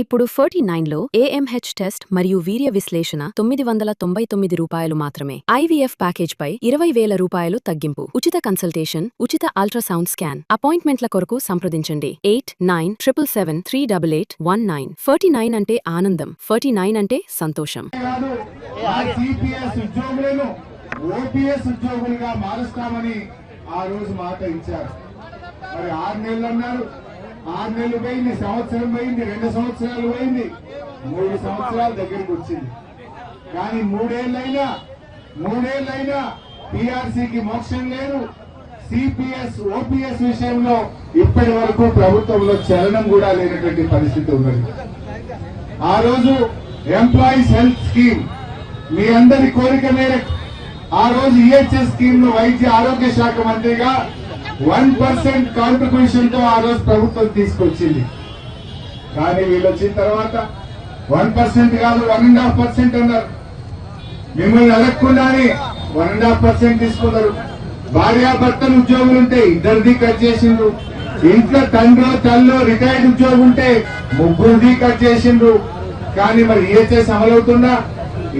ఇప్పుడు 49లో AMH test మరియు వీర్య విశ్లేషణ ₹999 మాత్రమే. IVF ప్యాకేజ్పై ₹20,000 తగ్గింపు. ఉచిత కన్సల్టేషన్, ఉచిత అల్ట్రాసౌండ్ స్కాన్. అపాయింట్మెంట్ల కొరకు సంప్రదించండి 8977738819. 49 అంటే ఆనందం, 49 అంటే సంతోషం. ఓపీఎస్ ఉద్యోగులుగా మారుస్తామని ఆ రోజు మాట ఇచ్చారు. మరి 6 నెలలు అన్నారు, 6 నెలలు పోయింది, సంవత్సరం పోయింది, 2 సంవత్సరాలు పోయింది, 3 సంవత్సరాల దగ్గరికి వచ్చింది. కానీ మూడేళ్లైనా పీఆర్సీకి మోక్షం లేదు. సిపిఎస్ ఓపీఎస్ విషయంలో ఇప్పటి వరకు ప్రభుత్వంలో చలనం కూడా లేనటువంటి పరిస్థితి ఉన్నది. ఆ రోజు ఎంప్లాయీస్ హెల్త్ స్కీమ్ మీ అందరి కోరిక మేరకు ఆ రోజు ఈహెచ్ఎస్ స్కీమ్ ను వైద్య ఆరోగ్య శాఖ మంత్రిగా 1% కాంట్రిబ్యూషన్ తో ఆ రోజు ప్రభుత్వం తీసుకొచ్చింది. కానీ వీళ్ళు వచ్చిన తర్వాత 1% కాదు 1.5% అన్నారు. మిమ్మల్ని అడగకుండానే 1.5% తీసుకున్నారు. భార్యాభర్తలు ఉద్యోగులు ఉంటే ఇద్దరిది కట్ చేసిండ్రు. ఇంట్లో తండ్రో తల్లో రిటైర్డ్ ఉద్యోగం ఉంటే 3 కట్ చేసిండ్రు. కానీ మరి ఈహెచ్ఎస్ అమలవుతుందా?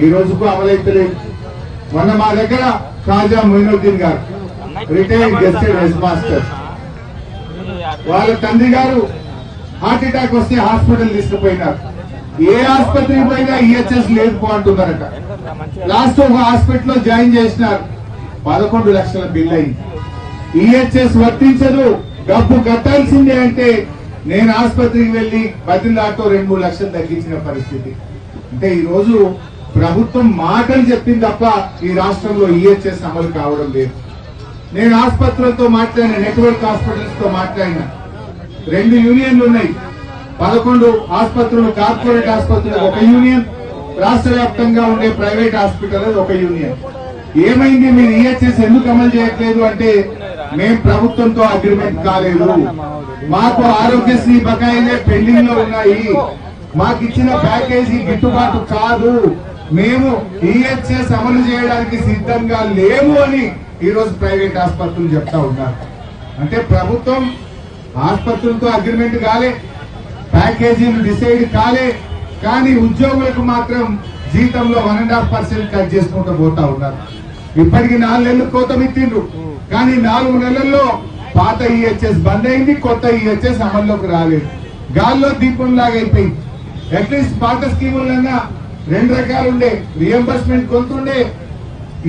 ఈ రోజుకు అమలైతలేదు. మొన్న మా దగ్గర ఖాజా మొయినుద్దీన్ గారు రిటైర్డ్ గెస్టెడ్ హెడ్ మాస్టర్, వాళ్ళ తండ్రి గారు హార్ట్ అటాక్ వస్తే హాస్పిటల్ తీసుకుపోయినారు. ఏ ఆసుపత్రికి పోయినా ఈహెచ్ఎస్ లేదు అంటున్నారట. లాస్ట్ ఒక హాస్పిటల్లో జాయిన్ చేసినారు, 11 లక్షల బిల్ అయింది. ఈహెచ్ఎస్ వర్తించదు, డబ్బు కట్టాల్సిందే అంటే నేను ఆసుపత్రికి వెళ్లి బదిలాతో 2-3 లక్షలు తగ్గించిన పరిస్థితి. అంటే ఈ రోజు ప్రభుత్వం మాటలు చెప్పింది తప్ప ఈ రాష్ట్రంలో ఈహెచ్ఎస్ అమలు కావడం లేదు. నేను ఆసుపత్రులతో మాట్లాడిన, నెట్వర్క్ హాస్పిటల్స్ తో మాట్లాడిన, 2 యూనియన్లు ఉన్నాయి. 11 ఆసుపత్రులు, కార్పొరేట్ ఆసుపత్రులు ఒక యూనియన్, రాష్ట్ర వ్యాప్తంగా ఉండే ప్రైవేట్ హాస్పిటల్ ఒక యూనియన్. ఏమైంది, మీరు ఈహెచ్ఎస్ ఎందుకు అమలు చేయట్లేదు అంటే మేం ప్రభుత్వంతో అగ్రిమెంట్ కాలేదు, మాకు ఆరోగ్యశ్రీ బకాయిలే పెండింగ్ లో ఉన్నాయి, మాకు ఇచ్చిన ప్యాకేజీ గిట్టుబాటు కాదు, మేము ఈహెచ్ఎస్ అమలు చేయడానికి సిద్ధంగా లేము అని ఈ రోజు ప్రైవేట్ ఆసుపత్రులు చెప్తా ఉన్నారు. అంటే ప్రభుత్వం ఆసుపత్రులతో అగ్రిమెంట్ కాలే, ప్యాకేజీలు డిసైడ్ కాలే, కానీ ఉద్యోగులకు మాత్రం జీతంలో 1.5% కట్ చేసుకుంటూ పోతా ఉన్నారు. ఇప్పటికి 4 నెలలు కోత మిత్తిండ్రు, కానీ 4 నెలల్లో పాత ఈహెచ్ఎస్ బంద్ అయింది, కొత్త ఈహెచ్ఎస్ అమల్లోకి రాలేదు. గాల్లో దీపం లాగా అయిపోయింది. అట్లీస్ట్ పాత స్కీములన్నా 2 రకాలు ఉండే, రియంబర్స్మెంట్ కొంత ఉండే,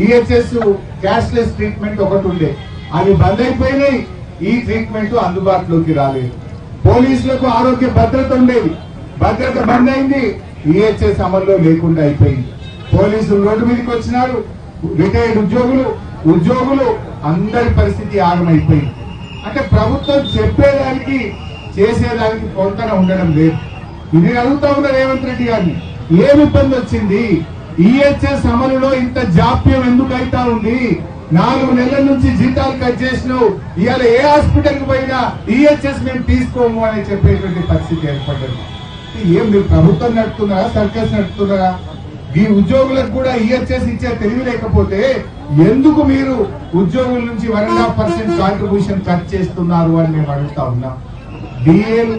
ఈహెచ్ఎస్ క్యాష్లెస్ ట్రీట్మెంట్ ఒకటి ఉండే, అవి బంద్ అయిపోయినాయి. ఈ ట్రీట్మెంట్ అందుబాటులోకి రాలేదు. పోలీసులకు ఆరోగ్య భద్రత ఉండేది, భద్రత బంద్ అయింది, ఈహెచ్ఎస్ అమల్లో లేకుండా అయిపోయింది. పోలీసులు రోడ్డు మీదకి వచ్చినారు, రిటైర్డ్ ఉద్యోగులు అందరి పరిస్థితి ఆగమైపోయింది. అంటే ప్రభుత్వం చెప్పేదానికి చేసేదానికి పొంతన ఉండడం లేదు. ఇది అడుగుతా ఉన్న రేవంత్ రెడ్డి గారిని, ఏమి ఇబ్బంది వచ్చింది? ఈహెచ్ఎస్ అమలులో ఇంత జాప్యం ఎందుకు అయితా ఉంది? 4 నెలల నుంచి జీతాలు కట్ చేసినావు, ఇవాళ ఏ హాస్పిటల్ కి పోయినా ఈహెచ్ఎస్ మేము తీసుకోము అని చెప్పేటువంటి పరిస్థితి ఏర్పడ్డది. ఏం మీరు ప్రభుత్వం నడుపుతున్నారా, సర్కస్ నడుపుతున్నారా? ఈ ఉద్యోగులకు కూడా ఈహెచ్ఎస్ ఇచ్చే తెలివి లేకపోతే ఎందుకు మీరు ఉద్యోగుల నుంచి 1.5% కాంట్రిబ్యూషన్ కట్ చేస్తున్నారు అని మేము అడుగుతా ఉన్నాం. డిఏలు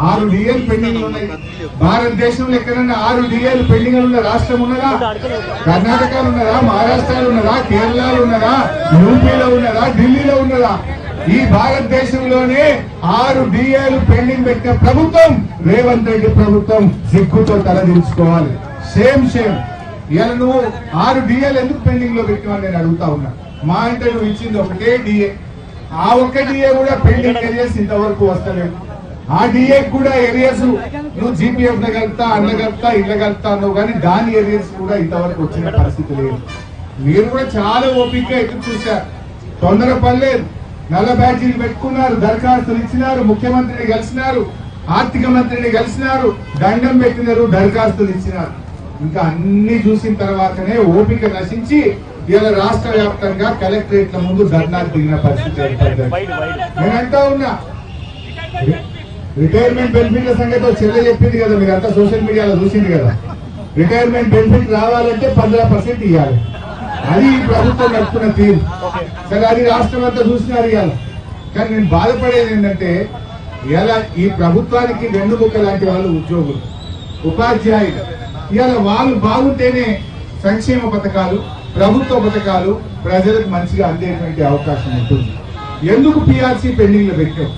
6 డిఏలు పెండింగ్ ఉన్నాయి. భారతదేశంలో ఎక్కడన్నా 6 డిఏలు పెండింగ్ ఉన్న రాష్ట్రం ఉన్నదా? కర్ణాటకలో ఉన్నదా, మహారాష్ట్రలో ఉన్నదా, కేరళలో ఉన్నదా, యూపీలో ఉన్నదా, ఢిల్లీలో ఉన్నదా? ఈ భారతదేశంలోనే 6 డిఏలు పెండింగ్ పెట్టిన ప్రభుత్వం రేవంత్ రెడ్డి ప్రభుత్వం. సిగ్గుతో తలదించుకోవాలి. సేమ్ ఇవాళ నువ్వు 6 డిఏలు ఎందుకు పెండింగ్ లో పెట్టినావు నేను అడుగుతా ఉన్నా. మా అంటే నువ్వు ఇచ్చింది ఒకటే డిఏ, ఆ ఒక్క డిఏ కూడా పెండింగ్ ఏరియాస్ ఇంతవరకు వస్తలేవు. ఆ డిఏ కూడా ఏరియాస్ నువ్వు జీపీఎఫ్ కలుపుతా, అన్నగలుపుతా, ఇళ్ళగలుపుతా అన్నావు, కానీ దాని ఏరియాస్ కూడా ఇంతవరకు వచ్చిన పరిస్థితి లేదు. మీరు కూడా చాలా ఓపిక ఎదురు చూశారు, తొందర పనిలేదు. నల్ల బ్యాడ్జీలు పెట్టుకున్నారు, దరఖాస్తులు ఇచ్చినారు, ముఖ్యమంత్రిని కలిసినారు, ఆర్థిక మంత్రిని కలిసినారు, దండం పెట్టినారు, దరఖాస్తులు ఇచ్చినారు. ఇంకా అన్ని చూసిన తర్వాతనే ఓపిక నశించి ఇవాళ రాష్ట్ర వ్యాప్తంగా కలెక్టరేట్ల ముందు ధర్నాకు దిగిన పరిస్థితి ఏర్పడ్డది. నేను అంటా ఉన్నా, రిటైర్మెంట్ బెనిఫిట్ల సంగతి చెల్లె చెప్పింది కదా, మీరు అంతా సోషల్ మీడియాలో చూసింది కదా. రిటైర్మెంట్ బెనిఫిట్ రావాలంటే 15% ఇవ్వాలి, అది ప్రభుత్వం నడుపుతున్న తీరు. సరే, అది రాష్ట్రం అంతా చూసినారు ఇవాళ. కానీ నేను బాధపడేది ఏంటంటే ఇలా ఈ ప్రభుత్వానికి వెన్నుముక్క లాంటి వాళ్ళు ఉద్యోగులు, ఉపాధ్యాయులు. ఇవాళ వాళ్ళు బాగుంటేనే సంక్షేమ పథకాలు, ప్రభుత్వ పథకాలు ప్రజలకు మంచిగా అందేటువంటి అవకాశం ఉంటుంది. ఎందుకు పిఆర్సీ పెండింగ్ లో పెట్టాం?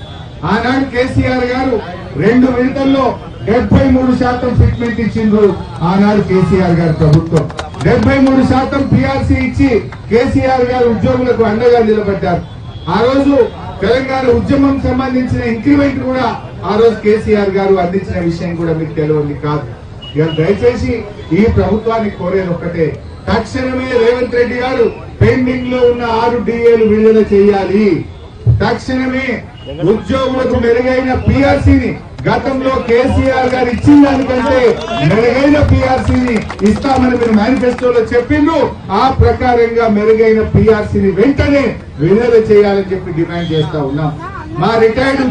ఆనాడు కేసీఆర్ గారు 2 విడతల్లో 73% ఫిట్మెంట్ ఇచ్చిండ్రు. ఆనాడు కేసీఆర్ గారు ప్రభుత్వం 73% పిఆర్సీ ఇచ్చి కేసీఆర్ గారు ఉద్యోగులకు అండగా నిలబడ్డారు. ఆ రోజు తెలంగాణ ఉద్యమం సంబంధించిన ఇంక్రిమెంట్ కూడా ఆ రోజు కేసీఆర్ గారు అందించిన విషయం కూడా మీకు తెలియదు కాదు. ఇక దయచేసి ఈ ప్రభుత్వాన్ని కోరేది ఒక్కటే, తక్షణమే రేవంత్ రెడ్డి గారు పెండింగ్ లో ఉన్న 6 డిఏలు విడుదల చేయాలి. తక్షణమే ఉద్యోగులకు మెరుగైన పిఆర్సీని, గతంలో కేసీఆర్ గారు ఇచ్చిన దానికంటే మెరుగైన పిఆర్సీని ఇస్తామని మీరు మేనిఫెస్టోలో చెప్పిండ్రు. ఆ ప్రకారంగా మెరుగైన పిఆర్సీని వెంటనే విడుదల చేయాలని చెప్పి డిమాండ్ చేస్తా ఉన్నాం. మా రిటైర్డ్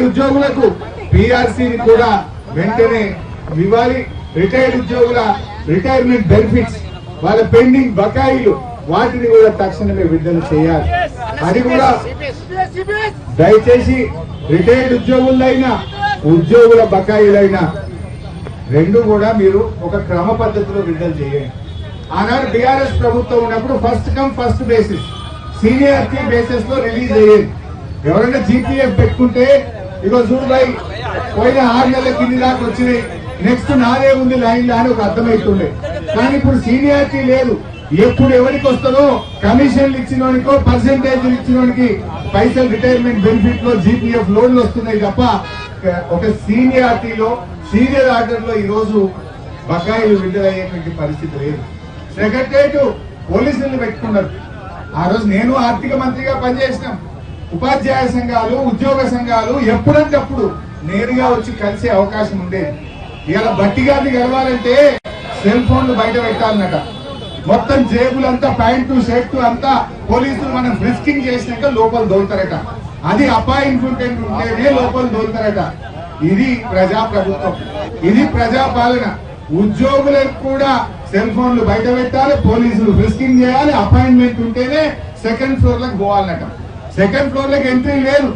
ఉద్యోగులకు పిఆర్సీని కూడా వెంటనే ఇవ్వాలి. రిటైర్డ్ ఉద్యోగుల రిటైర్మెంట్ బెనిఫిట్స్, వాళ్ళ పెండింగ్ బకాయిలు, వాటిని కూడా తక్షణమే విడుదల చేయాలి. అది కూడా దయచేసి రిటైర్డ్ ఉద్యోగులైనా ఉద్యోగుల బకాయిలైనా రెండు కూడా మీరు ఒక క్రమ పద్ధతిలో విడుదల చేయండి. ఆనాడు బీఆర్ఎస్ ప్రభుత్వం ఉన్నప్పుడు first come first basis, seniority basis లో రిలీజ్ అయ్యేది. ఎవరైనా జీపీఎఫ్ పెట్టుకుంటే ఇగో చూడుబాయి పోయిన 6 నెలల కింది దాకా వచ్చినాయి, నెక్స్ట్ నాదే ఉంది లైన్ లో అని ఒక అర్థమవుతుండే. కానీ ఇప్పుడు సీనియారిటీ లేదు. ఎప్పుడు ఎవరికి వస్తుందో కమిషన్లు ఇచ్చినోనికో పర్సెంటేజ్ ఇచ్చినోనికి పైసలు రిటైర్మెంట్ బెనిఫిట్ లో జీపీఎఫ్ లోన్లు వస్తున్నాయి తప్ప ఒక సీనియారిటీలో సీనియర్ ఆర్డర్ లో ఈ రోజు బకాయిలు విడుదలయ్యేటువంటి పరిస్థితి లేదు. సెక్రటరేట్ పోలీసులను పెట్టుకున్నారు. ఆ రోజు నేను ఆర్థిక మంత్రిగా పనిచేసినాం. ఉపాధ్యాయ సంఘాలు, ఉద్యోగ సంఘాలు ఎప్పుడంటే అప్పుడు నేరుగా వచ్చి కలిసే అవకాశం ఉండేది. ఇలా బట్టిగారిని గెలవాలంటే సెల్ ఫోన్లు బయట పెట్టాలన్నట. మొత్తం జేబులంతా ప్యాంటు షర్టు అంతా పోలీసులు మనం ఫ్రిస్కింగ్ చేసినాక లోపల దోలుతారట. అది అపాయింట్మెంట్ ఉంటేనే లోపల దోలుతారట. ఇది ప్రజాప్రభుత్వం, ఇది ప్రజాపాలన. ఉద్యోగులకు కూడా సెల్ ఫోన్లు బయట పెట్టాలి, పోలీసులు ఫ్రిస్కింగ్ చేయాలి, అపాయింట్మెంట్ ఉంటేనే సెకండ్ ఫ్లోర్ లకు పోవాలన్నట. సెకండ్ ఫ్లోర్ లకు ఎంట్రీ లేదు.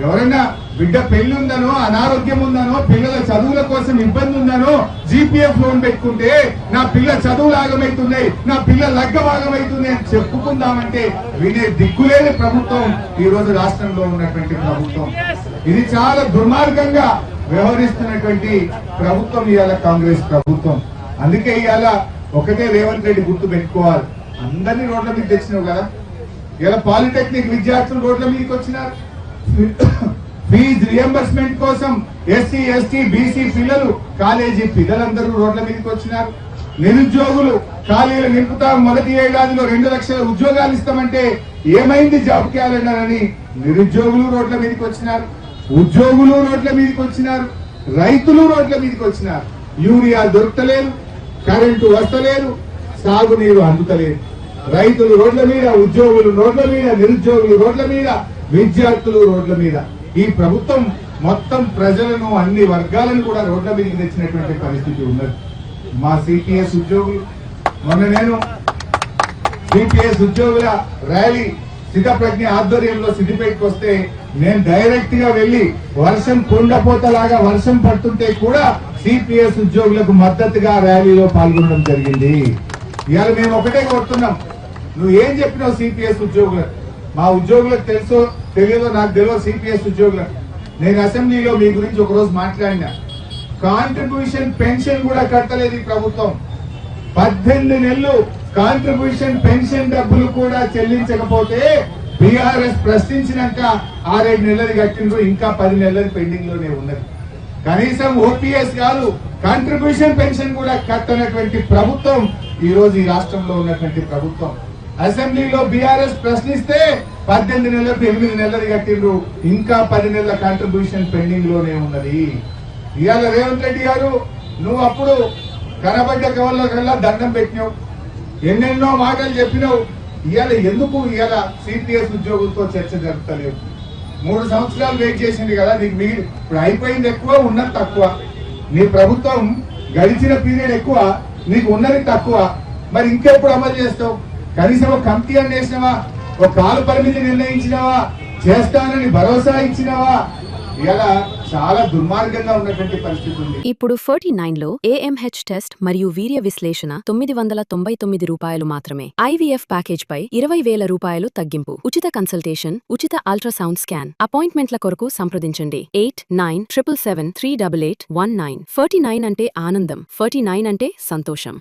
ఎవరైనా బిడ్డ పెళ్లి ఉందనో, అనారోగ్యం ఉందనో, పిల్లల చదువుల కోసం ఇబ్బంది ఉందనో జీపీఎఫ్ లోన్ పెట్టుకుంటే నా పిల్ల చదువులు ఆగమవుతున్నాయి, నా పిల్ల లగ్గం ఆగమవుతుంది అని చెప్పుకుందామంటే వినే దిక్కులేని ప్రభుత్వం ఈ రోజు రాష్ట్రంలో ఉన్నటువంటి ప్రభుత్వం. ఇది చాలా దుర్మార్గంగా వ్యవహరిస్తున్నటువంటి ప్రభుత్వం ఇవాళ కాంగ్రెస్ ప్రభుత్వం. అందుకే ఇవాళ ఒకటే రేవంత్ రెడ్డి గుర్తు పెట్టుకోవాలి, అందరినీ రోడ్ల మీద తెచ్చినావు కదా. ఇలా పాలిటెక్నిక్ విద్యార్థులు రోడ్ల మీదకి వచ్చినారు. ఫీజు రియంబర్స్మెంట్ కోసం ఎస్సీ ఎస్టీ బీసీ పిల్లలు, కాలేజీ పిల్లలందరూ రోడ్ల మీదకి వచ్చినారు. నిరుద్యోగులు ఖాళీలు నింపుతాం, మొదటి ఏడాదిలో 2 లక్షల ఉద్యోగాలు ఇస్తామంటే ఏమైంది జాబ్ క్యాలెండర్ అని నిరుద్యోగులు రోడ్ల మీదకి వచ్చినారు, ఉద్యోగులు రోడ్ల మీదకి వచ్చినారు, రైతులు రోడ్ల మీదకి వచ్చినారు. యూరియా దొరకలేదు, కరెంటు వస్తలేదు, సాగునీరు అందుతలేదు. రైతులు రోడ్ల మీద, ఉద్యోగులు రోడ్ల మీద, నిరుద్యోగులు రోడ్ల మీద, విద్యార్థులు రోడ్ల మీద. ఈ ప్రభుత్వం మొత్తం ప్రజలను, అన్ని వర్గాలను కూడా రోడ్ల మీదకి తెచ్చినటువంటి పరిస్థితి ఉన్నది. మా సిపిఎస్ ఉద్యోగులు, మొన్న నేను సిపిఎస్ ఉద్యోగుల ర్యాలీ సిద్ధప్రజ్ఞ ఆధ్వర్యంలో సిద్దిపేటకు వస్తే నేను డైరెక్ట్ గా వెళ్లి వర్షం కుండపోతలాగా వర్షం పడుతుంటే కూడా సిపిఎస్ ఉద్యోగులకు మద్దతుగా ర్యాలీలో పాల్గొనడం జరిగింది. ఇవాళ మేము ఒకటే కోరుతున్నాం, నువ్వు ఏం చెప్పినావు సిపిఎస్ ఉద్యోగులకు? మా ఉద్యోగులకు తెలుసో తెలియదో నాకు తెలియదు. సిపిఎస్ ఉద్యోగులకు నేను అసెంబ్లీలో మీ గురించి ఒక రోజు మాట్లాడినా. కాంట్రిబ్యూషన్ పెన్షన్ కూడా కట్టలేదు ఈ ప్రభుత్వం. 18 నెలలు కాంట్రిబ్యూషన్ పెన్షన్ డబ్బులు కూడా చెల్లించకపోతే బీఆర్ఎస్ ప్రశ్నించినాక 6-7 నెలలు కట్టిండ్రు, ఇంకా 10 నెలలు పెండింగ్ లోనే ఉన్నది. కనీసం ఓపీఎస్ కాదు, కాంట్రిబ్యూషన్ పెన్షన్ కూడా కట్టనటువంటి ప్రభుత్వం ఈ రోజు ఈ రాష్ట్రంలో ఉన్నటువంటి ప్రభుత్వం. అసెంబ్లీలో బీఆర్ఎస్ ప్రశ్నిస్తే 18 నెలలకు 8 నెలలు కట్టిండ్రు, ఇంకా 10 నెలల కాంట్రిబ్యూషన్ పెండింగ్ లోనే ఉన్నది. ఇవాళ రేవంత్ రెడ్డి గారు, నువ్వు అప్పుడు కనబడ్డ కవల్లో కల్లా దండం పెట్టినావు, ఎన్నెన్నో మాటలు చెప్పినావు. ఇవాళ ఎందుకు ఇవాళ సిపిఎస్ ఉద్యోగులతో చర్చ జరుపుతలేవు? 3 సంవత్సరాలు వెయిట్ చేసింది కదా, నీకు ఇప్పుడు అయిపోయింది ఎక్కువ, ఉన్నది తక్కువ. నీ ప్రభుత్వం గడిచిన పీరియడ్ ఎక్కువ, నీకు ఉన్నది తక్కువ. మరి ఇంకెప్పుడు అమలు చేస్తావు? కనీసం ఒక కమిటీ అని వేసినావా? ఒక కాల పరిమితి నిర్ణయించినావా? చేస్తానని భరోసా ఇచ్చినవా ఇలా చాలా దుర్మార్గంగా ఉన్నటువంటి పరిస్థితి ఉంది. ఇప్పుడు 49లో ఏఎంహెచ్ టెస్ట్ మరియు వీర్య విశ్లేషణ 999 రూపాయలు మాత్రమే. ఐవీఎఫ్ ప్యాకేజ్ పై 20,000 రూపాయలు తగ్గింపు. ఉచిత కన్సల్టేషన్, ఉచిత అల్ట్రాసౌండ్ స్కాన్. అపాయింట్మెంట్ల కొరకు సంప్రదించండి 8977738819. 49 అంటే ఆనందం, 49 అంటే సంతోషం.